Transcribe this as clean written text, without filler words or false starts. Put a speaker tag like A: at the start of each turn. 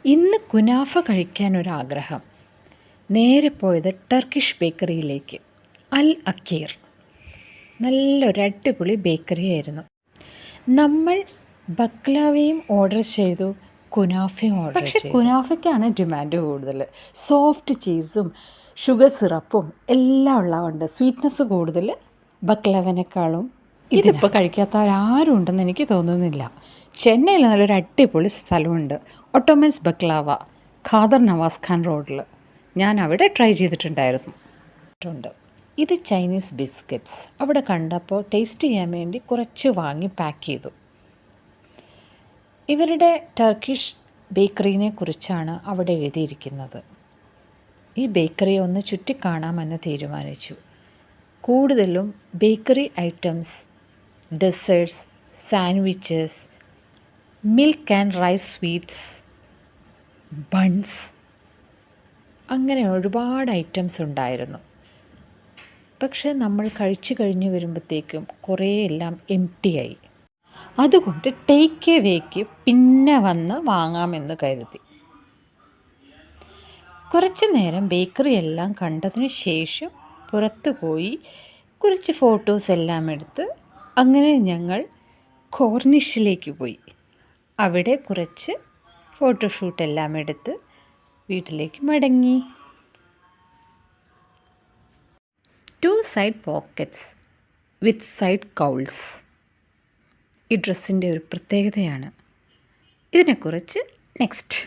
A: ഇന്ന് കുനാഫ കഴിക്കാനൊരാഗ്രഹം. നേരെ പോയത് ടർക്കിഷ് ബേക്കറിയിലേക്ക്. അൽ അക്കീർ. നല്ലൊരു അടിപൊളി ബേക്കറി ആയിരുന്നു. നമ്മൾ ബക്ലാവയും ഓർഡർ ചെയ്തു, കുനാഫയും ഓർഡർ ചെയ്തു. പക്ഷേ കുനാഫയ്ക്കാണ് ഡിമാൻഡ് കൂടുതൽ. സോഫ്റ്റ് ചീസും ഷുഗർ സിറപ്പും എല്ലാം ഉള്ളതുകൊണ്ട് സ്വീറ്റ്നെസ് കൂടുതൽ ബക്ലാവിനേക്കാളും. ഇതിപ്പോൾ കഴിക്കാത്തവരാരും ഉണ്ടെന്ന് എനിക്ക് തോന്നുന്നില്ല. ചെന്നൈയിൽ നല്ലൊരു അടിപൊളി സ്ഥലമുണ്ട്, ഒട്ടോമൻസ് ബക്ലാവ, ഖാദർ നവാസ് ഖാൻ റോഡിൽ. ഞാൻ അവിടെ ട്രൈ ചെയ്തിട്ടുണ്ടായിരുന്നു. ഇത് ചൈനീസ് ബിസ്ക്കറ്റ്സ്. അവിടെ കണ്ടപ്പോൾ ടേസ്റ്റ് ചെയ്യാൻ വേണ്ടി കുറച്ച് വാങ്ങി പാക്ക് ചെയ്തു. ഇവരുടെ ടർക്കിഷ് ബേക്കറിനെ കുറിച്ചാണ് അവിടെ എഴുതിയിരിക്കുന്നത്. ഈ ബേക്കറി ഒന്ന് ചുറ്റിക്കാണാമെന്ന് തീരുമാനിച്ചു. കൂടുതലും bakery items, desserts, sandwiches, milk and rice sweets, buns, അങ്ങനെ ഒരുപാട് ഐറ്റംസ് ഉണ്ടായിരുന്നു. പക്ഷേ നമ്മൾ കഴിച്ചു കഴിഞ്ഞ് വരുമ്പോഴത്തേക്കും കുറേ എല്ലാം എംപ്റ്റിയായി. അതുകൊണ്ട് ടേക്ക് എവേക്ക് പിന്നെ വന്ന് വാങ്ങാമെന്ന് കരുതി. കുറച്ച് നേരം ബേക്കറി എല്ലാം കണ്ടതിന് ശേഷം പുറത്തു പോയി കുറച്ച് ഫോട്ടോസ് എല്ലാം എടുത്ത് അങ്ങനെ ഞങ്ങൾ കോർണിഷിലേക്ക് പോയി. അവിടെ കുറച്ച് ഫോട്ടോഷൂട്ട് എല്ലാം എടുത്ത് വീട്ടിലേക്ക് മടങ്ങി. 2 സൈഡ് പോക്കറ്റ്സ് വിത്ത് സൈഡ് കൗൾസ്. ഈ ഡ്രസ്സിൻ്റെ ഒരു പ്രത്യേകതയാണ്. ഇതിനെക്കുറിച്ച് നെക്സ്റ്റ്.